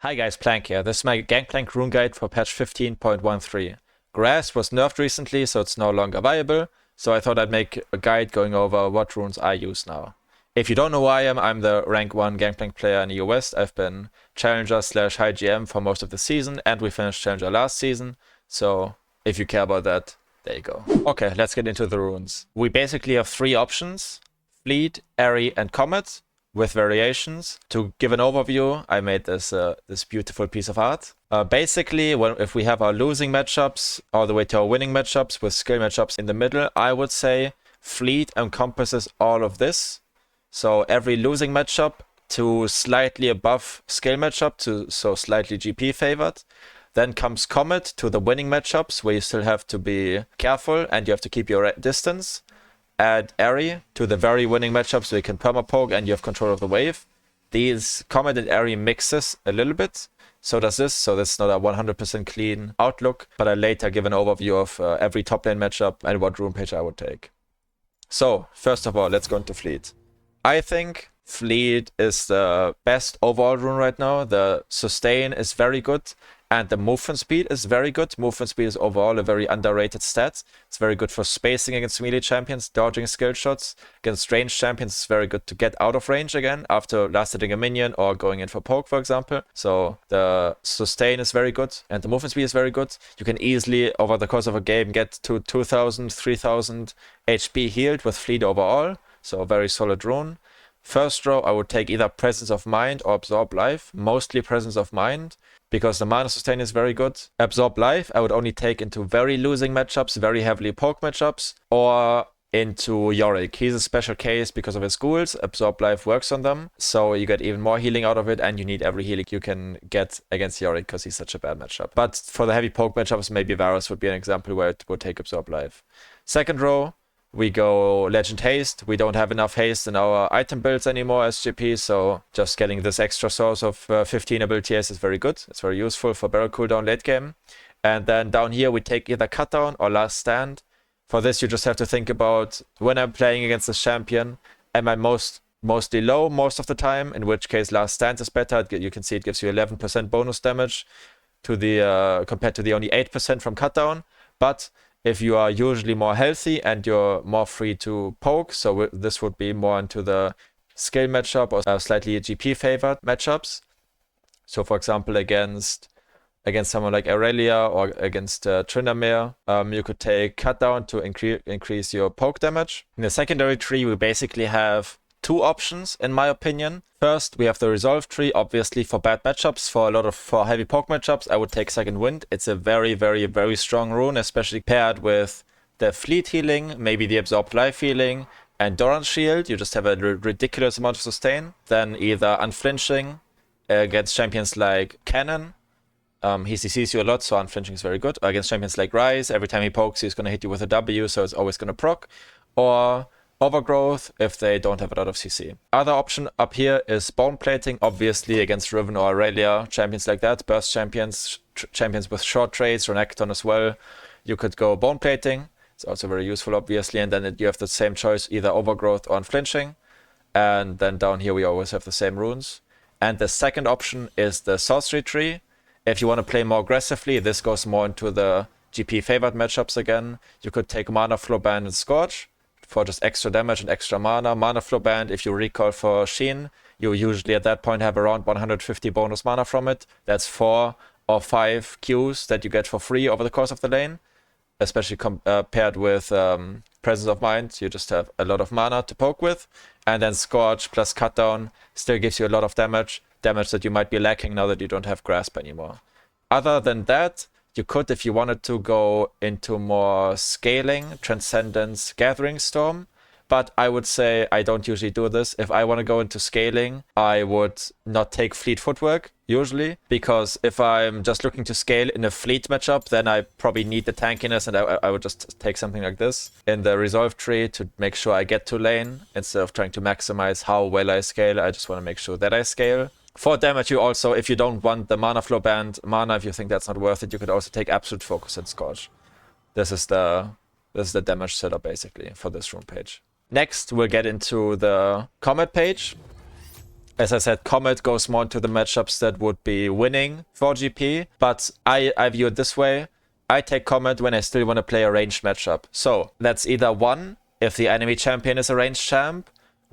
Hi guys, Plank here. This is my Gangplank rune guide for patch 15.13. Grass was nerfed recently, so it's no longer viable, so I thought I'd make a guide going over what runes I use now. If you don't know who I am, I'm the rank 1 Gangplank player in the EU West. I've been Challenger / High GM for most of the season, and we finished Challenger last season, so if you care about that, there you go. Okay, let's get into the runes. We basically have 3 options: Fleet, Airy, and Comet, with variations. To give an overview, I made this beautiful piece of art. Basically, if we have our losing matchups all the way to our winning matchups with skill matchups in the middle, I would say Fleet encompasses all of this. So every losing matchup to slightly above skill matchup, so slightly GP favored. Then comes Comet to the winning matchups where you still have to be careful and you have to keep your distance. Add Airy to the very winning matchup so you can perma-poke and you have control of the wave. These Comet and Airy mixes a little bit. So does this. So this is not a 100% clean outlook, but I later give an overview of every top lane matchup and what rune page I would take. So first of all, let's go into Fleet. I think Fleet is the best overall rune right now. The sustain is very good. And the movement speed is very good. Movement speed is overall a very underrated stat. It's very good for spacing against melee champions, dodging skill shots. Against ranged champions, it's very good to get out of range again after last hitting a minion or going in for poke, for example. So the sustain is very good and the movement speed is very good. You can easily, over the course of a game, get to 2000, 3000 HP healed with Fleet overall. So a very solid rune. First row, I would take either Presence of Mind or Absorb Life. Mostly Presence of Mind, because the mana sustain is very good. Absorb Life, I would only take into very losing matchups, very heavily poke matchups, or into Yorick. He's a special case because of his ghouls. Absorb Life works on them, so you get even more healing out of it, and you need every healing you can get against Yorick because he's such a bad matchup. But for the heavy poke matchups, maybe Varus would be an example where it would take Absorb Life. Second row, we go Legend Haste. We don't have enough haste in our item builds anymore as GP, so just getting this extra source of 15 ability haste is very good. It's very useful for barrel cooldown late game. And then down here we take either Cutdown or Last Stand. For this you just have to think about, when I'm playing against this champion, am I mostly low most of the time, in which case Last Stand is better. You can see it gives you 11% bonus damage to the compared to the only 8% from Cutdown. But if you are usually more healthy and you're more free to poke, so this would be more into the skill matchup or slightly GP favored matchups. So for example, against someone like Aurelia or against Tryndamere, you could take Cutdown to increase your poke damage. In the secondary tree, we basically have 2 options, in my opinion. First, we have the Resolve tree, obviously for bad matchups. For heavy poke matchups, I would take Second Wind. It's a very, very, very strong rune, especially paired with the Fleet healing, maybe the Absorb Life healing, and Doran's Shield. You just have a ridiculous amount of sustain. Then either Unflinching against champions like Cannon. He CCs you a lot, so Unflinching is very good. Or against champions like Ryze, every time he pokes, he's going to hit you with a W, so it's always going to proc. Or Overgrowth if they don't have a lot of CC. Other option up here is Bone Plating, obviously against Rune or Aurelia, champions like that, burst champions, champions with short trades, Renekton as well. You could go Bone Plating, it's also very useful obviously, and then you have the same choice, either Overgrowth or Unflinching. And then down here we always have the same runes. And the second option is the Sorcery tree. If you want to play more aggressively, this goes more into the GP favored matchups again. You could take Mana Flow Band and Scorch for just extra damage and extra mana. Mana Flow Band, if you recall for Sheen, you usually at that point have around 150 bonus mana from it. That's 4 or 5 Qs that you get for free over the course of the lane. Especially paired with Presence of Mind, you just have a lot of mana to poke with. And then Scorch plus Cutdown still gives you a lot of damage that you might be lacking now that you don't have Grasp anymore. Other than that, you could, if you wanted to, go into more scaling, Transcendence, Gathering Storm. But I would say I don't usually do this. If I want to go into scaling, I would not take Fleet Footwork, usually. Because if I'm just looking to scale in a Fleet matchup, then I probably need the tankiness, and I would just take something like this in the Resolve tree to make sure I get to lane. Instead of trying to maximize how well I scale, I just want to make sure that I scale. For damage, you also, if you don't want the Mana Flow Band mana, if you think that's not worth it, you could also take Absolute Focus and Scorch. This is the damage setup basically for this rune page. Next, we'll get into the Comet page. As I said, Comet goes more into the matchups that would be winning for GP, but I view it this way. I take Comet when I still want to play a ranged matchup. So that's either one, if the enemy champion is a ranged champ,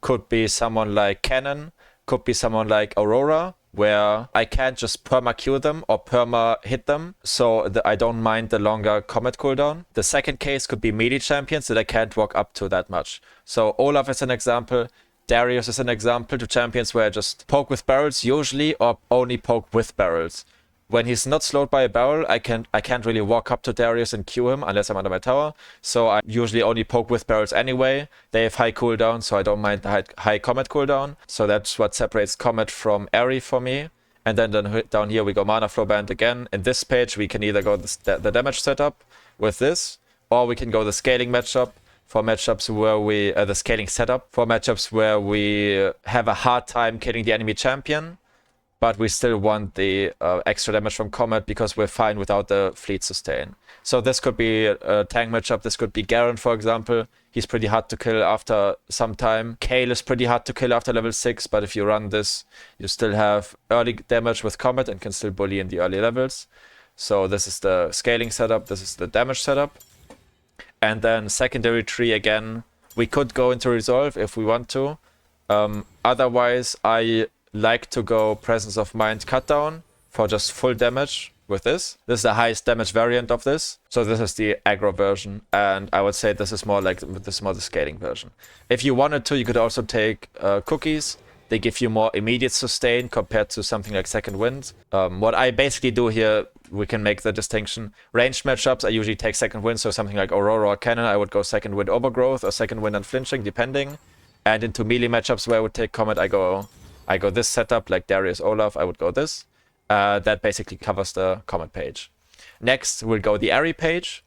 could be someone like Cannon, could be someone like Aurora, where I can't just perma-Q them or perma-hit them, so I don't mind the longer Comet cooldown. The second case could be melee champions that I can't walk up to that much. So Olaf is an example, Darius is an example to champions where I just poke with barrels usually, or only poke with barrels. When he's not slowed by a barrel, I can't really walk up to Darius and Q him unless I'm under my tower. So I usually only poke with barrels anyway. They have high cooldown, so I don't mind the high Comet cooldown. So that's what separates Comet from Airy for me. And then down here we go Mana Flow Band again. In this page we can either go the damage setup with this, or we can go the scaling matchup for matchups where we the scaling setup for matchups where we have a hard time killing the enemy champion, but we still want the extra damage from Comet because we're fine without the fleet sustain. So this could be a tank matchup. This could be Garen, for example. He's pretty hard to kill after some time. Kayle is pretty hard to kill after level 6, but if you run this, you still have early damage with Comet and can still bully in the early levels. So this is the scaling setup. This is the damage setup. And then secondary tree again. We could go into Resolve if we want to. Otherwise, I like to go Presence of Mind cut down for just full damage with this. This is the highest damage variant of this. So this is the aggro version, and I would say this is more the scaling version. If you wanted to, you could also take cookies. They give you more immediate sustain compared to something like Second Wind. What I basically do here, we can make the distinction. Ranged matchups, I usually take Second Wind, so something like Aurora or Cannon, I would go Second Wind Overgrowth or Second Wind Unflinching, depending. And into melee matchups where I would take Comet, I go this setup, like Darius Olaf, I would go this. That basically covers the Comet page. Next, we'll go the Airy page.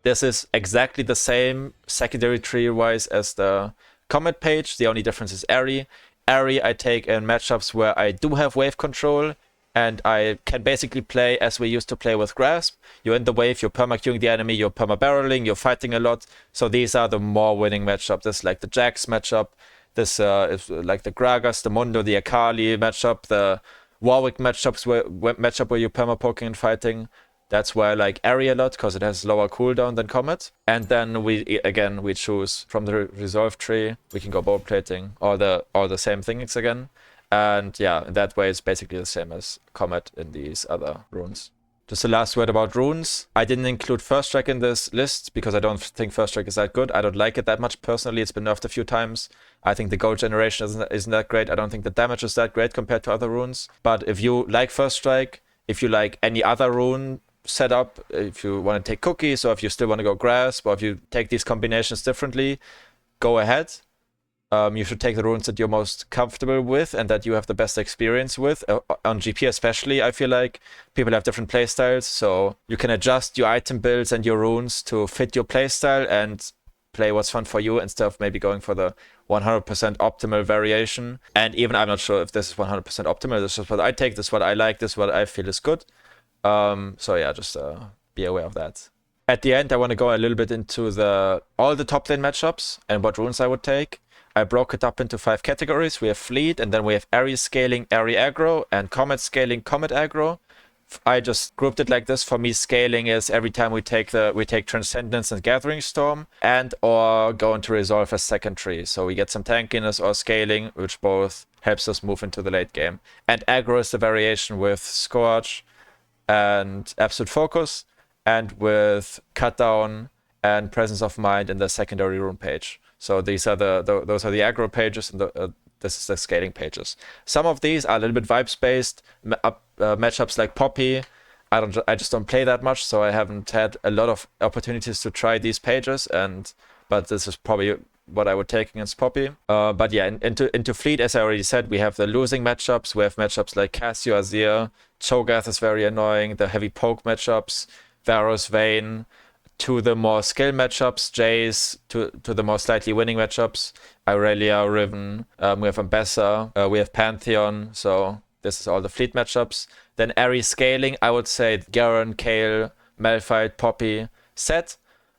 This is exactly the same secondary tree-wise as the Comet page. The only difference is Airy. Airy I take in matchups where I do have wave control, and I can basically play as we used to play with Grasp. You're in the wave, you're perma-queuing the enemy, you're perma-barreling, you're fighting a lot. So these are the more winning matchups. This is like the Jax matchup. This is like the Gragas, the Mundo, the Akali matchup, the Warwick matchup where you're perma-poking and fighting. That's why I like Airy a lot, because it has lower cooldown than Comet. And then we choose from the Resolve tree. We can go bolt plating or the same things again. And yeah, in that way it's basically the same as Comet in these other runes. Just the last word about runes. I didn't include First Strike in this list because I don't think First Strike is that good. I don't like it that much personally. It's been nerfed a few times. I think the gold generation isn't that great. I don't think the damage is that great compared to other runes. But if you like First Strike, if you like any other rune setup, if you want to take cookies, or if you still want to go Grasp, or if you take these combinations differently, go ahead. You should take the runes that you're most comfortable with and that you have the best experience with. On GP especially, I feel like people have different playstyles, so you can adjust your item builds and your runes to fit your playstyle and play what's fun for you instead of maybe going for the 100% optimal variation. And even I'm not sure if this is 100% optimal. This is what I take, this is what I like, this is what I feel is good. So yeah, just be aware of that. At the end, I want to go a little bit into all the top lane matchups and what runes I would take. I broke it up into 5 categories. We have Fleet, and then we have Airy scaling, Airy aggro, and Comet scaling, Comet aggro. I just grouped it like this. For me, scaling is every time we take Transcendence and Gathering Storm, and or go into Resolve as second tree. So we get some tankiness or scaling, which both helps us move into the late game. And aggro is the variation with Scourge and Absolute Focus, and with Cut Down and Presence of Mind in the secondary rune page. So these are those are the aggro pages, and this is the scaling pages. Some of these are a little bit vibes based. Matchups like Poppy, I just don't play that much, so I haven't had a lot of opportunities to try these pages. But this is probably what I would take against Poppy. But yeah, into Fleet, as I already said, we have the losing matchups. We have matchups like Cassio, Azir, Cho'Gath is very annoying. The heavy poke matchups, Varus, Vayne. To the more skill matchups, Jace, to the more slightly winning matchups, Irelia, Riven, we have Ambessa, we have Pantheon, so this is all the Fleet matchups. Then Airy scaling, I would say Garen, Kayle, Malphite, Poppy, Set.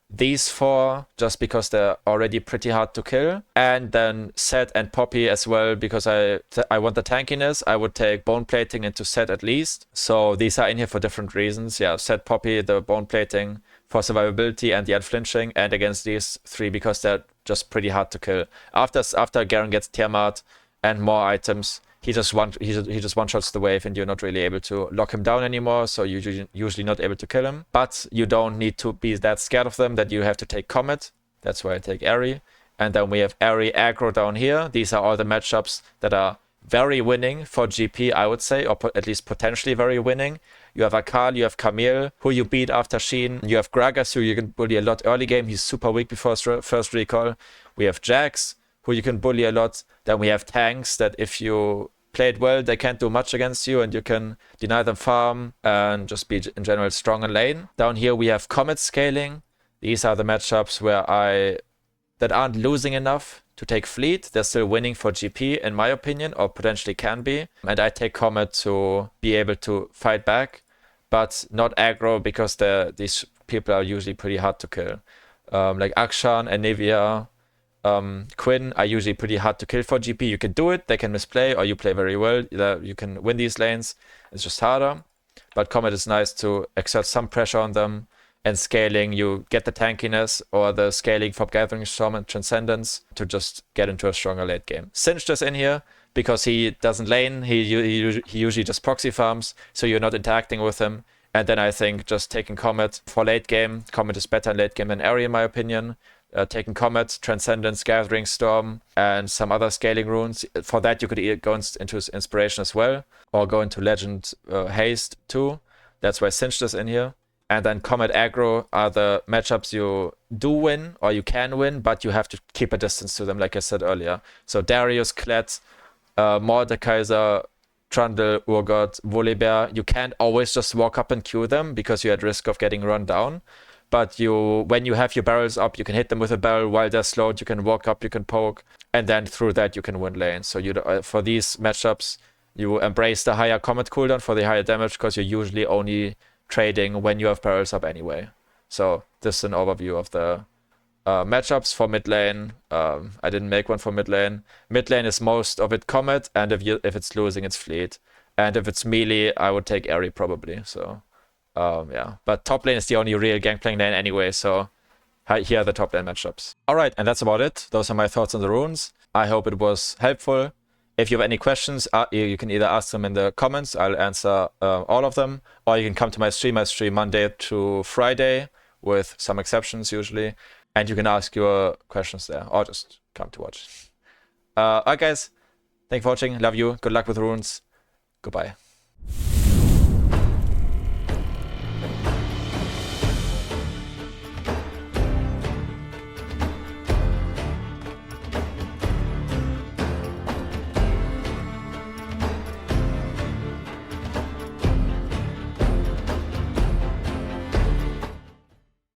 these 4 just because they're already pretty hard to kill, and then Set and Poppy as well because I want the tankiness. I would take bone plating into Set at least. So these are in here for different reasons. Yeah, Set, Poppy, the bone plating for survivability and the unflinching, and against these 3 because they're just pretty hard to kill. After Garen gets Tiamat and more items, he just one-shots the wave and you're not really able to lock him down anymore, so you're usually not able to kill him. But you don't need to be that scared of them that you have to take Comet. That's why I take Ahri. And then we have Ahri aggro down here. These are all the matchups that are very winning for GP, I would say, or at least potentially very winning. You have Akali, you have Camille, who you beat after Sheen. You have Gragas, who you can bully a lot early game. He's super weak before first recall. We have Jax, who you can bully a lot. Then we have tanks that if you play it well, they can't do much against you and you can deny them farm and just be in general strong in lane. Down here we have Comet scaling. These are the matchups that aren't losing enough to take Fleet. They're still winning for GP in my opinion, or potentially can be. And I take Comet to be able to fight back, but not aggro because these people are usually pretty hard to kill. Like Akshan and Nivea, Quinn are usually pretty hard to kill for GP. You can do it, they can misplay, or you play very well. You can win these lanes. It's just harder. But Comet is nice to exert some pressure on them. And scaling, you get the tankiness or the scaling from Gathering Storm and Transcendence to just get into a stronger late game. Singed is in here because he doesn't lane. He usually just proxy farms, so you're not interacting with him. And then I think just taking Comet for late game. Comet is better in late game than Ahri in my opinion. Taking Comet, Transcendence, Gathering Storm, and some other scaling runes. For that, you could go into Inspiration as well, or go into Legend Haste too. That's why Singed is in here. And then Comet aggro are the matchups you do win, or you can win, but you have to keep a distance to them, like I said earlier. So Darius, Klett, Mordekaiser, Trundle, Urgot, Volibear, you can't always just walk up and queue them because you're at risk of getting run down. But when you have your barrels up, you can hit them with a barrel while they're slowed, you can walk up, you can poke, and then through that you can win lanes. So for these matchups, you embrace the higher Comet cooldown for the higher damage because you're usually only trading when you have barrels up anyway. So this is an overview of the matchups for mid lane. I didn't make one for mid lane. Mid lane is most of it Comet, and if it's losing, it's Fleet. And if it's melee, I would take Ahri probably. So yeah, but top lane is the only real Gangplank lane anyway, so here are the top lane matchups. Alright, and that's about it. Those are my thoughts on the runes. I hope it was helpful. If you have any questions, you can either ask them in the comments. I'll answer all of them, or you can come to my stream. I stream Monday to Friday with some exceptions usually, and you can ask your questions there, or just come to watch. Alright guys, thanks for watching. Love you. Good luck with runes. Goodbye.